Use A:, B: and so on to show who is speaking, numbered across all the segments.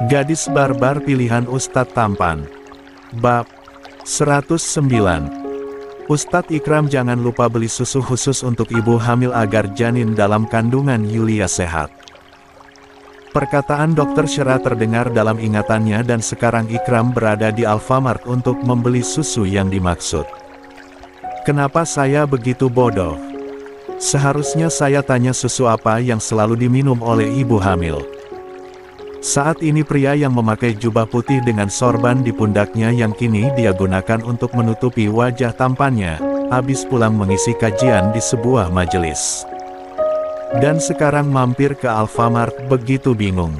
A: Gadis barbar pilihan Ustadz tampan. Bab 109. Ustadz Ikram jangan lupa beli susu khusus untuk ibu hamil agar janin dalam kandungan Yulia sehat. Perkataan Dr. Syera terdengar dalam ingatannya dan sekarang Ikram berada di Alfamart untuk membeli susu yang dimaksud. Kenapa saya begitu bodoh? Seharusnya saya tanya susu apa yang selalu diminum oleh ibu hamil. Saat ini pria yang memakai jubah putih dengan sorban di pundaknya yang kini dia gunakan untuk menutupi wajah tampannya, habis pulang mengisi kajian di sebuah majelis. Dan sekarang mampir ke Alfamart begitu bingung.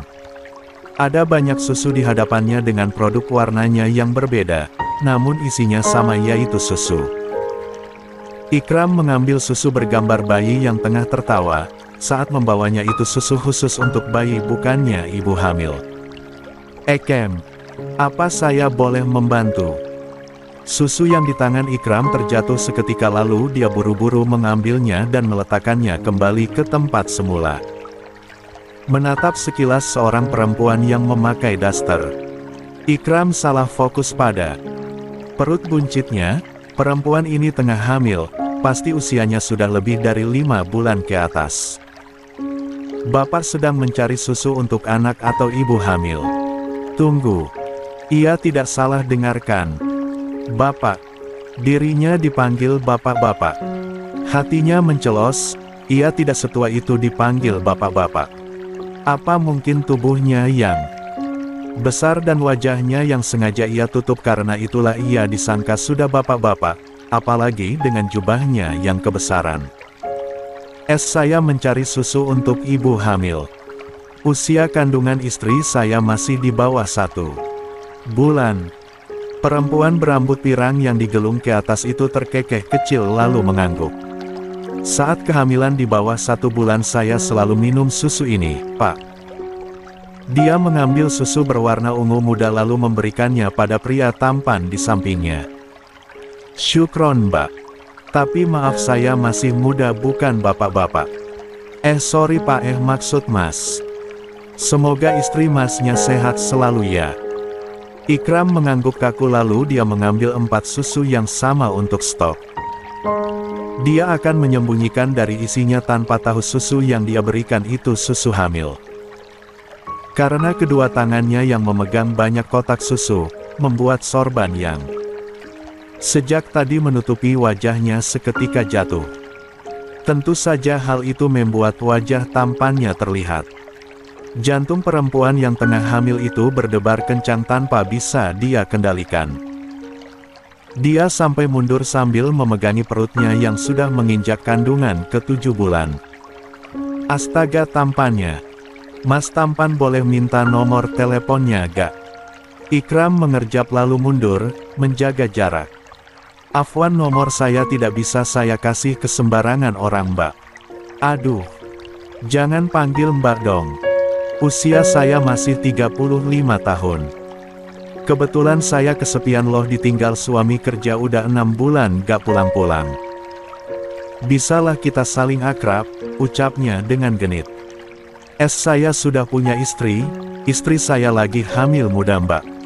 A: Ada banyak susu di hadapannya dengan produk warnanya yang berbeda, namun isinya sama yaitu susu. Ikram mengambil susu bergambar bayi yang tengah tertawa. Saat membawanya itu susu khusus untuk bayi bukannya ibu hamil. Ekem, apa saya boleh membantu? Susu yang di tangan Ikram terjatuh seketika lalu dia buru-buru mengambilnya dan meletakkannya kembali ke tempat semula. Menatap sekilas seorang perempuan yang memakai daster. Ikram salah fokus pada perut buncitnya. Perempuan ini tengah hamil, pasti usianya sudah lebih dari 5 bulan ke atas. Bapak sedang mencari susu untuk anak atau ibu hamil. Tunggu. Ia tidak salah dengarkan. Bapak. Dirinya dipanggil bapak-bapak. Hatinya mencelos, ia tidak setua itu dipanggil bapak-bapak. Apa mungkin tubuhnya yang besar dan wajahnya yang sengaja ia tutup karena itulah ia disangka sudah bapak-bapak, apalagi dengan jubahnya yang kebesaran. Saya mencari susu untuk ibu hamil. Usia kandungan istri saya masih di bawah 1 bulan. Perempuan berambut pirang yang digelung ke atas itu terkekeh kecil lalu mengangguk. Saat kehamilan di bawah 1 bulan saya selalu minum susu ini, Pak. Dia mengambil susu berwarna ungu muda lalu memberikannya pada pria tampan di sampingnya. Syukron Mbak. Tapi maaf saya masih muda bukan bapak-bapak. Sorry Pak maksud Mas. Semoga istri Masnya sehat selalu ya. Ikram mengangguk kaku lalu dia mengambil 4 susu yang sama untuk stok. Dia akan menyembunyikan dari isinya tanpa tahu susu yang dia berikan itu susu hamil. Karena kedua tangannya yang memegang banyak kotak susu, membuat sorban yang sejak tadi menutupi wajahnya seketika jatuh. Tentu saja hal itu membuat wajah tampannya terlihat. Jantung perempuan yang tengah hamil itu berdebar kencang tanpa bisa dia kendalikan. Dia sampai mundur sambil memegangi perutnya yang sudah menginjak kandungan ke-7 bulan. Astaga tampannya. Mas tampan boleh minta nomor teleponnya gak? Ikram mengerjap lalu mundur, menjaga jarak. Afwan nomor saya tidak bisa saya kasih ke sembarangan orang Mbak. Aduh. Jangan panggil Mbak dong. Usia saya masih 35 tahun. Kebetulan saya kesepian loh ditinggal suami kerja udah 6 bulan gak pulang-pulang. Bisalah kita saling akrab, ucapnya dengan genit. Saya sudah punya istri saya lagi hamil muda Mbak.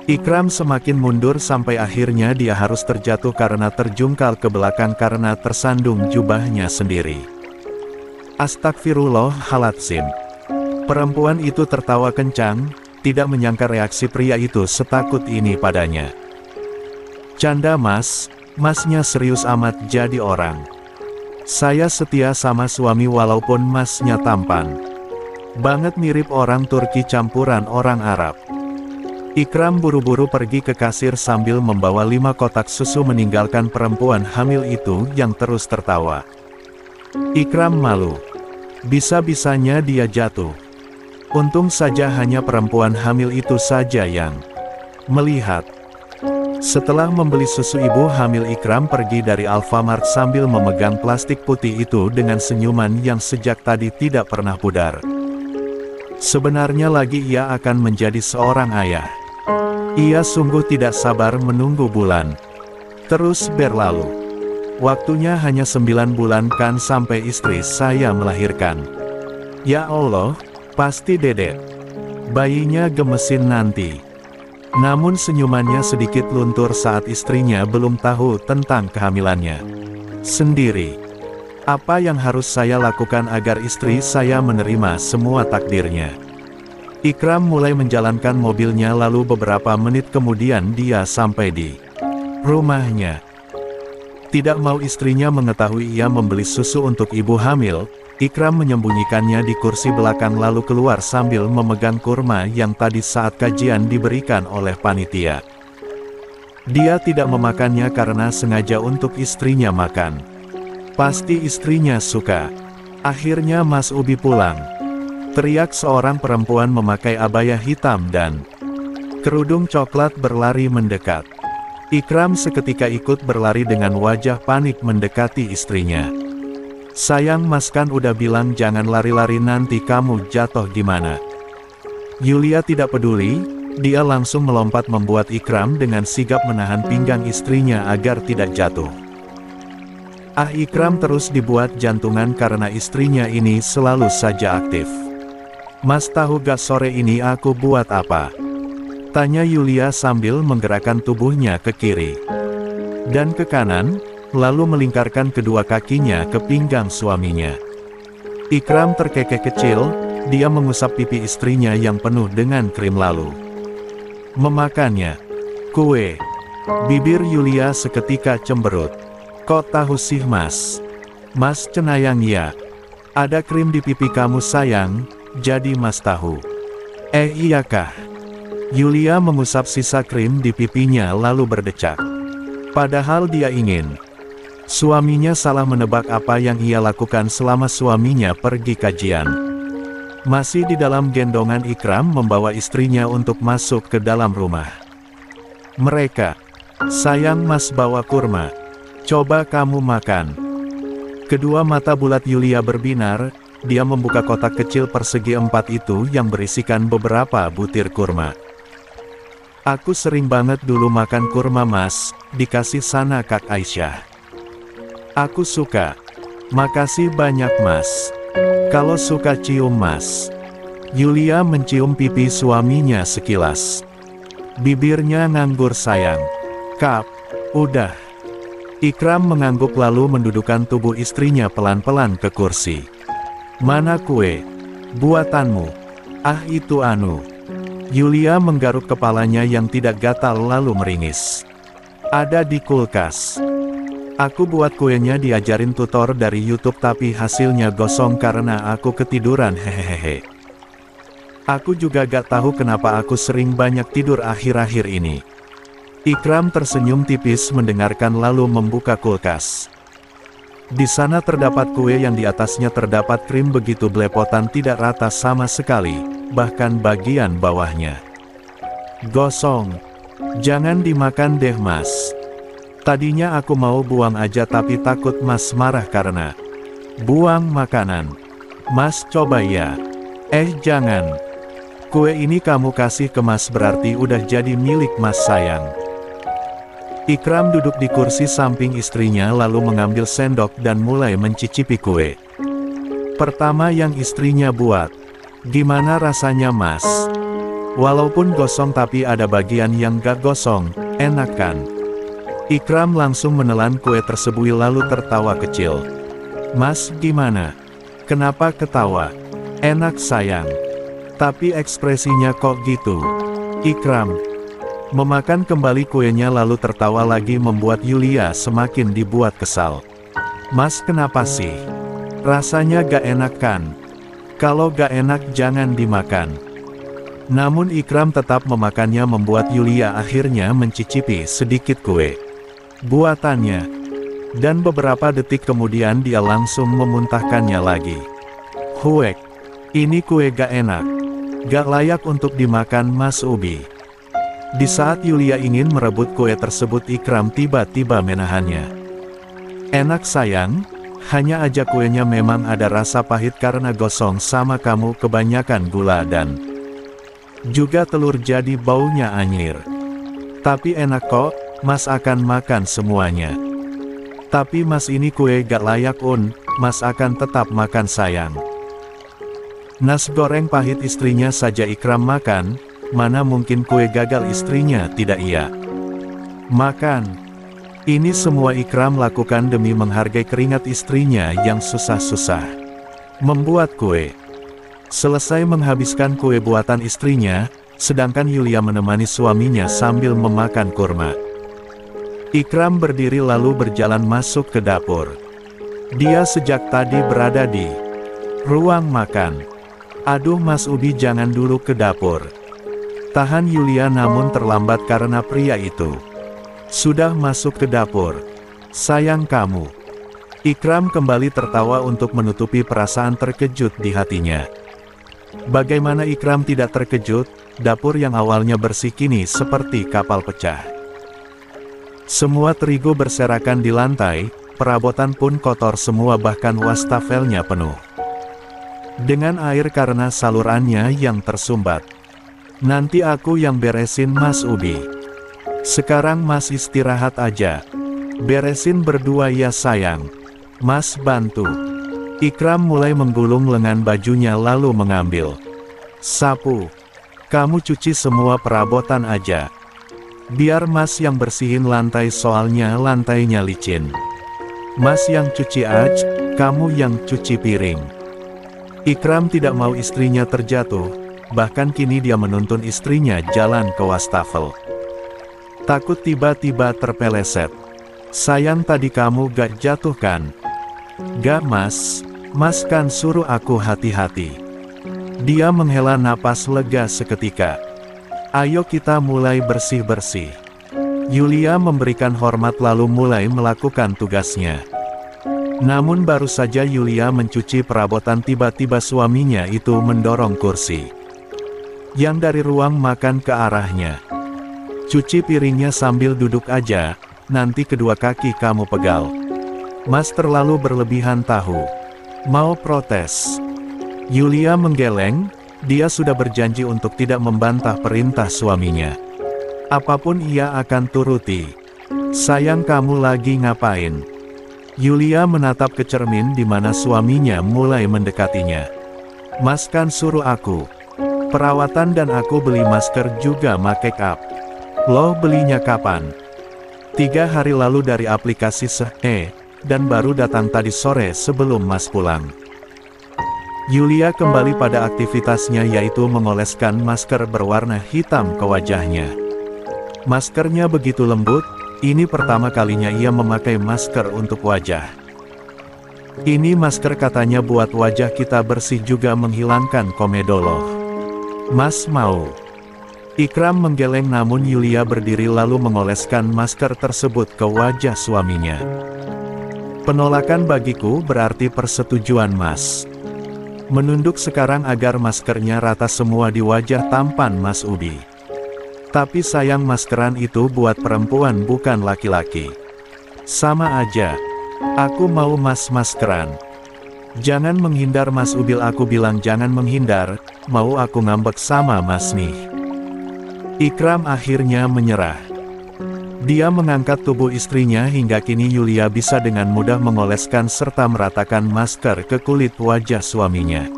A: Ikram semakin mundur sampai akhirnya dia harus terjatuh karena terjungkal ke belakang karena tersandung jubahnya sendiri. Astagfirullahaladzim. Perempuan itu tertawa kencang, tidak menyangka reaksi pria itu setakut ini padanya. Canda Mas, Masnya serius amat jadi orang. Saya setia sama suami walaupun Masnya tampan. Banget mirip orang Turki campuran orang Arab. Ikram buru-buru pergi ke kasir sambil membawa 5 kotak susu meninggalkan perempuan hamil itu yang terus tertawa. Ikram malu. Bisa-bisanya dia jatuh. Untung saja hanya perempuan hamil itu saja yang melihat. Setelah membeli susu ibu hamil Ikram pergi dari Alfamart sambil memegang plastik putih itu dengan senyuman yang sejak tadi tidak pernah pudar. Sebenarnya lagi ia akan menjadi seorang ayah. Ia sungguh tidak sabar menunggu bulan terus berlalu. Waktunya hanya 9 bulan kan sampai istri saya melahirkan. Ya Allah, pasti Dedek. Bayinya gemesin nanti. Namun senyumannya sedikit luntur saat istrinya belum tahu tentang kehamilannya sendiri. Apa yang harus saya lakukan agar istri saya menerima semua takdirnya? Ikram mulai menjalankan mobilnya, lalu beberapa menit kemudian dia sampai di rumahnya. Tidak mau istrinya mengetahui ia membeli susu untuk ibu hamil, Ikram menyembunyikannya di kursi belakang lalu keluar sambil memegang kurma yang tadi saat kajian diberikan oleh panitia. Dia tidak memakannya karena sengaja untuk istrinya makan. Pasti istrinya suka. Akhirnya Mas Ubi pulang. Teriak seorang perempuan memakai abaya hitam dan kerudung coklat berlari mendekat. Ikram seketika ikut berlari dengan wajah panik mendekati istrinya. Sayang, Mas kan udah bilang jangan lari-lari, nanti kamu jatuh gimana? Yulia tidak peduli, dia langsung melompat membuat Ikram dengan sigap menahan pinggang istrinya agar tidak jatuh. Ikram terus dibuat jantungan karena istrinya ini selalu saja aktif. Mas tahu gak sore ini aku buat apa? Tanya Yulia sambil menggerakkan tubuhnya ke kiri dan ke kanan, lalu melingkarkan kedua kakinya ke pinggang suaminya. Ikram terkekeh kecil, dia mengusap pipi istrinya yang penuh dengan krim lalu memakannya. Kue. Bibir Yulia seketika cemberut. Kok tahu sih Mas? Mas cenayang ya. Ada krim di pipi kamu sayang, jadi Mas tahu. Iyakah? Yulia mengusap sisa krim di pipinya lalu berdecak. Padahal dia ingin. Suaminya salah menebak apa yang ia lakukan selama suaminya pergi kajian. Masih di dalam gendongan, Ikram membawa istrinya untuk masuk ke dalam rumah mereka. Sayang, Mas bawa kurma. Coba kamu makan. Kedua mata bulat Yulia berbinar, dia membuka kotak kecil persegi 4 itu yang berisikan beberapa butir kurma. Aku sering banget dulu makan kurma Mas, dikasih sana Kak Aisyah. Aku suka. Makasih banyak Mas. Kalau suka cium Mas. Yulia mencium pipi suaminya sekilas. Bibirnya nganggur sayang. Kap, udah. Ikram mengangguk lalu mendudukkan tubuh istrinya pelan-pelan ke kursi. Mana kue? Buatanmu. Itu anu. Yulia menggaruk kepalanya yang tidak gatal lalu meringis. Ada di kulkas. Aku buat kuenya diajarin tutor dari YouTube tapi hasilnya gosong karena aku ketiduran, hehehe. Aku juga gak tahu kenapa aku sering banyak tidur akhir-akhir ini. Ikram tersenyum tipis mendengarkan lalu membuka kulkas. Di sana terdapat kue yang di atasnya terdapat krim begitu belepotan tidak rata sama sekali, bahkan bagian bawahnya gosong. Jangan dimakan deh Mas. Tadinya aku mau buang aja tapi takut Mas marah karena buang makanan. Mas coba ya. Jangan. Kue ini kamu kasih ke Mas berarti udah jadi milik Mas sayang. Ikram duduk di kursi samping istrinya lalu mengambil sendok dan mulai mencicipi kue pertama yang istrinya buat. Gimana rasanya Mas? Walaupun gosong tapi ada bagian yang gak gosong, enak kan? Ikram langsung menelan kue tersebut lalu tertawa kecil. Mas gimana? Kenapa ketawa? Enak sayang. Tapi ekspresinya kok gitu? Ikram memakan kembali kuenya lalu tertawa lagi membuat Yulia semakin dibuat kesal. Mas kenapa sih? Rasanya gak enak kan? Kalau gak enak jangan dimakan. Namun Ikram tetap memakannya membuat Yulia akhirnya mencicipi sedikit kue buatannya. Dan beberapa detik kemudian dia langsung memuntahkannya lagi. Huek, ini kue gak enak. Gak layak untuk dimakan Mas Ubi. Di saat Yulia ingin merebut kue tersebut Ikram tiba-tiba menahannya. Enak sayang, hanya aja kuenya memang ada rasa pahit karena gosong sama kamu kebanyakan gula dan juga telur jadi baunya anyir. Tapi enak kok, Mas akan makan semuanya. Tapi Mas ini kue gak layak Mas akan tetap makan sayang. Nasi goreng pahit istrinya saja Ikram makan, mana mungkin kue gagal istrinya tidak ia makan. Ini semua Ikram lakukan demi menghargai keringat istrinya yang susah-susah membuat kue. Selesai menghabiskan kue buatan istrinya, sedangkan Yulia menemani suaminya sambil memakan kurma. Ikram berdiri lalu berjalan masuk ke dapur. Dia sejak tadi berada di ruang makan. Aduh Mas Ubi, jangan dulu ke dapur. Tahan Yulia, namun terlambat karena pria itu sudah masuk ke dapur. Sayang kamu. Ikram kembali tertawa untuk menutupi perasaan terkejut di hatinya. Bagaimana Ikram tidak terkejut, dapur yang awalnya bersih kini seperti kapal pecah. Semua terigu berserakan di lantai, perabotan pun kotor semua, bahkan wastafelnya penuh dengan air karena salurannya yang tersumbat. Nanti aku yang beresin Mas Ubi. Sekarang Mas istirahat aja. Beresin berdua ya sayang. Mas bantu. Ikram mulai menggulung lengan bajunya lalu mengambil sapu. Kamu cuci semua perabotan aja. Biar Mas yang bersihin lantai, soalnya lantainya licin. Mas yang cuci aja, kamu yang cuci piring. Ikram tidak mau istrinya terjatuh, bahkan kini dia menuntun istrinya jalan ke wastafel. Takut tiba-tiba terpeleset. Sayang, tadi kamu gak jatuh kan? Gak Mas, Mas kan suruh aku hati-hati. Dia menghela napas lega seketika. Ayo kita mulai bersih-bersih. Yulia memberikan hormat lalu mulai melakukan tugasnya. Namun baru saja Yulia mencuci perabotan, tiba-tiba suaminya itu mendorong kursi yang dari ruang makan ke arahnya. Cuci piringnya sambil duduk aja, nanti kedua kaki kamu pegal. Mas terlalu berlebihan tahu. Mau protes. Yulia menggeleng, dia sudah berjanji untuk tidak membantah perintah suaminya. Apapun ia akan turuti. Sayang, kamu lagi ngapain? Yulia menatap ke cermin di mana suaminya mulai mendekatinya. Mas kan suruh aku perawatan dan aku beli masker juga make up. Loh, belinya kapan? 3 hari lalu dari aplikasi dan baru datang tadi sore sebelum Mas pulang. Yulia kembali pada aktivitasnya, yaitu mengoleskan masker berwarna hitam ke wajahnya. Maskernya begitu lembut. Ini pertama kalinya ia memakai masker untuk wajah. Ini masker katanya buat wajah kita bersih juga menghilangkan komedoloh. Mas mau? Ikram menggeleng, namun Yulia berdiri lalu mengoleskan masker tersebut ke wajah suaminya. Penolakan bagiku berarti persetujuan Mas. Menunduk sekarang agar maskernya rata semua di wajah tampan Mas Ubi. Tapi sayang, maskeran itu buat perempuan bukan laki-laki. Sama aja. Aku mau Mas maskeran. Jangan menghindar Mas Ubil, aku bilang jangan menghindar, mau aku ngambek sama Mas nih. Ikram akhirnya menyerah. Dia mengangkat tubuh istrinya hingga kini Yulia bisa dengan mudah mengoleskan serta meratakan masker ke kulit wajah suaminya.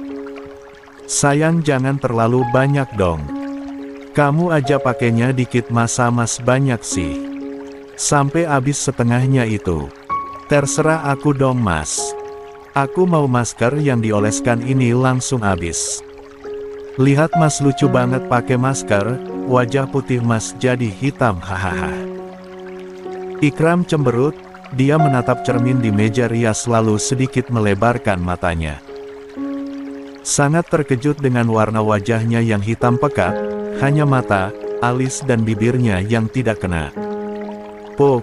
A: Sayang, jangan terlalu banyak dong. Kamu aja pakainya dikit, masa Mas banyak sih? Sampai habis setengahnya itu. Terserah aku dong Mas. Aku mau masker yang dioleskan ini langsung habis. Lihat Mas, lucu banget pakai masker, wajah putih Mas jadi hitam, hahaha. Ikram cemberut, dia menatap cermin di meja rias lalu sedikit melebarkan matanya. Sangat terkejut dengan warna wajahnya yang hitam pekat, hanya mata, alis dan bibirnya yang tidak kena. Puk!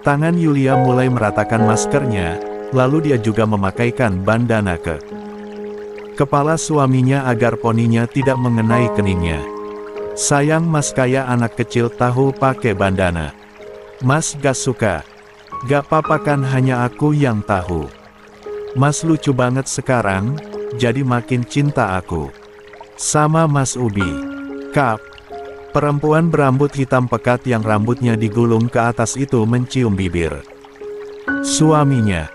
A: Tangan Yulia mulai meratakan maskernya, lalu dia juga memakaikan bandana ke kepala suaminya agar poninya tidak mengenai keningnya. Sayang Mas, kayak anak kecil tahu pakai bandana. Mas gak suka. Gak apa-apa kan, hanya aku yang tahu. Mas lucu banget sekarang, jadi makin cinta aku sama Mas Ubi. Kap. Perempuan berambut hitam pekat yang rambutnya digulung ke atas itu mencium bibir suaminya,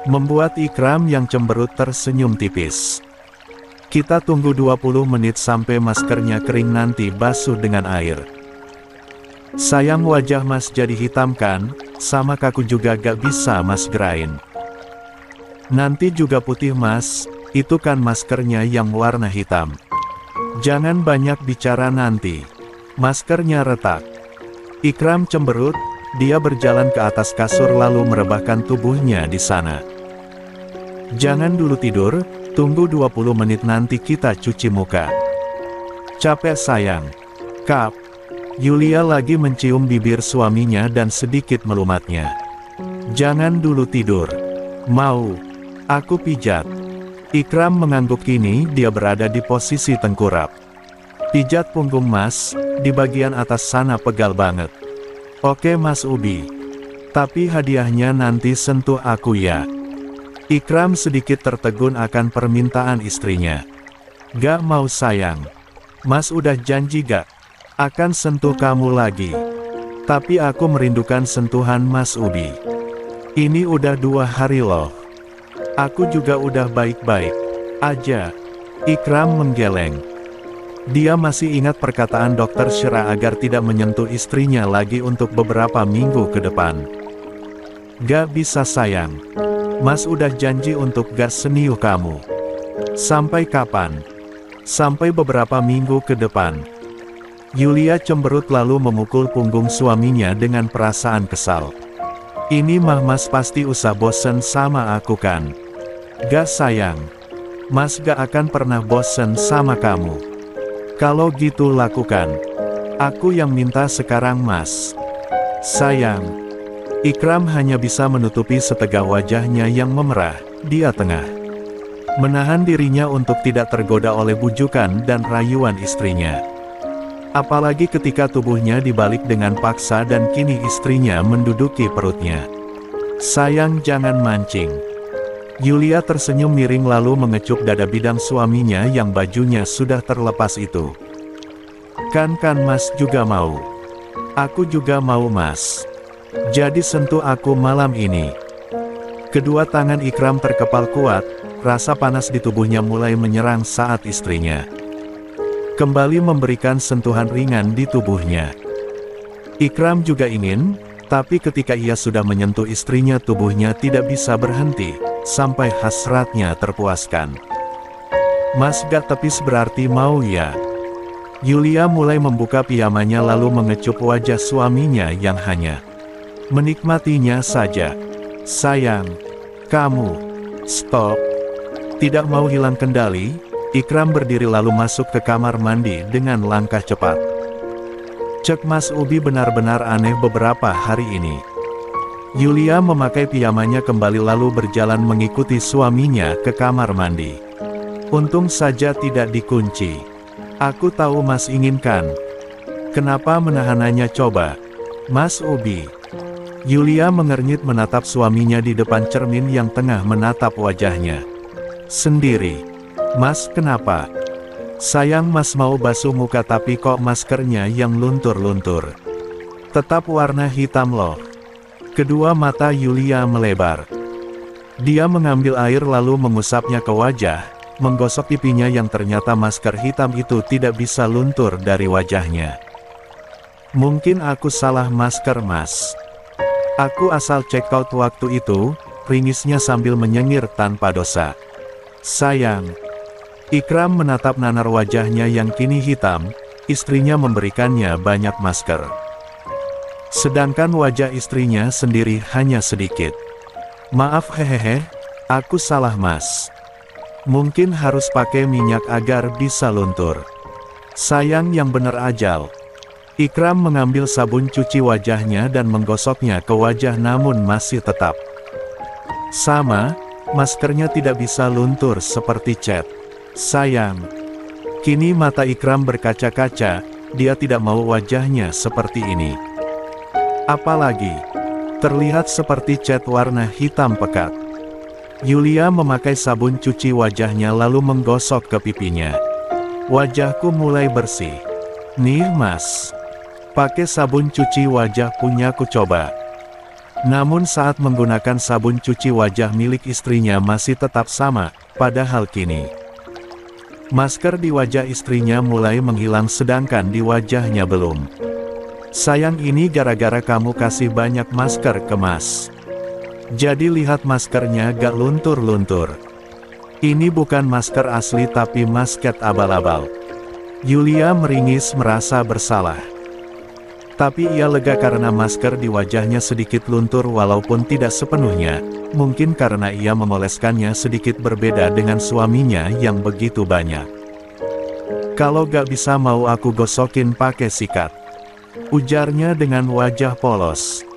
A: membuat Ikram yang cemberut tersenyum tipis. Kita tunggu 20 menit sampai maskernya kering nanti basuh dengan air. Sayang wajah Mas jadi hitam kan, sama kaku juga gak bisa Mas gerain. Nanti juga putih Mas, itu kan maskernya yang warna hitam. Jangan banyak bicara nanti. Maskernya retak. Ikram cemberut, dia berjalan ke atas kasur lalu merebahkan tubuhnya di sana. Jangan dulu tidur, tunggu 20 menit nanti kita cuci muka. Capek sayang. Kap. Yulia lagi mencium bibir suaminya dan sedikit melumatnya. Jangan dulu tidur. Mau. Aku pijat. Ikram mengangguk kini dia berada di posisi tengkurap. Pijat punggung Mas, di bagian atas sana pegal banget. Oke Mas Ubi. Tapi hadiahnya nanti sentuh aku ya. Ikram sedikit tertegun akan permintaan istrinya. Gak mau sayang. Mas udah janji gak akan sentuh kamu lagi. Tapi aku merindukan sentuhan Mas Ubi. Ini udah 2 hari loh. Aku juga udah baik-baik aja. Ikram menggeleng. Dia masih ingat perkataan dokter Syera agar tidak menyentuh istrinya lagi untuk beberapa minggu ke depan. Gak bisa sayang. Mas udah janji untuk gak sentuh kamu. Sampai kapan? Sampai beberapa minggu ke depan. Yulia cemberut lalu memukul punggung suaminya dengan perasaan kesal. Ini mah Mas pasti usah bosen sama aku kan? Gak sayang. Mas gak akan pernah bosen sama kamu. Kalau gitu lakukan. Aku yang minta sekarang Mas. Sayang. Ikram hanya bisa menutupi setegah wajahnya yang memerah. Dia tengah menahan dirinya untuk tidak tergoda oleh bujukan dan rayuan istrinya. Apalagi ketika tubuhnya dibalik dengan paksa dan kini istrinya menduduki perutnya. Sayang jangan mancing. Yulia tersenyum miring lalu mengecup dada bidang suaminya yang bajunya sudah terlepas itu. Kan Mas juga mau. Aku juga mau Mas. Jadi sentuh aku malam ini. Kedua tangan Ikram terkepal kuat, rasa panas di tubuhnya mulai menyerang saat istrinya kembali memberikan sentuhan ringan di tubuhnya. Ikram juga ingin, tapi ketika ia sudah menyentuh istrinya tubuhnya tidak bisa berhenti. Sampai hasratnya terpuaskan. Mas gak tepis berarti mau ya? Yulia mulai membuka pijamannya lalu mengecup wajah suaminya yang hanya menikmatinya saja. Sayang, kamu, stop. Tidak mau hilang kendali, Ikram berdiri lalu masuk ke kamar mandi dengan langkah cepat. Cek Mas Ubi benar-benar aneh beberapa hari ini. Yulia memakai pijamannya kembali lalu berjalan mengikuti suaminya ke kamar mandi. Untung saja tidak dikunci. Aku tahu Mas inginkan. Kenapa menahannya coba? Mas Ubi. Yulia mengernyit menatap suaminya di depan cermin yang tengah menatap wajahnya sendiri. Mas kenapa? Sayang Mas mau basuh muka tapi kok maskernya yang luntur-luntur. Tetap warna hitam loh. Kedua mata Yulia melebar. Dia mengambil air lalu mengusapnya ke wajah, menggosok pipinya yang ternyata masker hitam itu tidak bisa luntur dari wajahnya. Mungkin aku salah masker Mas. Aku asal check out waktu itu, ringisnya sambil menyengir tanpa dosa. Sayang. Ikram menatap nanar wajahnya yang kini hitam, istrinya memberikannya banyak masker. Sedangkan wajah istrinya sendiri hanya sedikit. Maaf hehehe, aku salah Mas. Mungkin harus pakai minyak agar bisa luntur. Sayang yang bener ajal. Ikram mengambil sabun cuci wajahnya dan menggosoknya ke wajah namun masih tetap sama, maskernya tidak bisa luntur seperti cat. Sayang. Kini mata Ikram berkaca-kaca, dia tidak mau wajahnya seperti ini. Apalagi terlihat seperti cat warna hitam pekat. Yulia memakai sabun cuci wajahnya lalu menggosok ke pipinya. Wajahku mulai bersih. Nih Mas. Pakai sabun cuci wajah punyaku coba. Namun saat menggunakan sabun cuci wajah milik istrinya masih tetap sama, padahal kini Masker di wajah istrinya mulai menghilang sedangkan di wajahnya belum. Sayang, ini gara-gara kamu kasih banyak masker ke Mas. Jadi lihat maskernya gak luntur-luntur. Ini bukan masker asli tapi masket abal-abal. Yulia meringis merasa bersalah. Tapi ia lega karena masker di wajahnya sedikit luntur walaupun tidak sepenuhnya, mungkin karena ia memoleskannya sedikit berbeda dengan suaminya yang begitu banyak. Kalau gak bisa mau aku gosokin pakai sikat, ujarnya dengan wajah polos.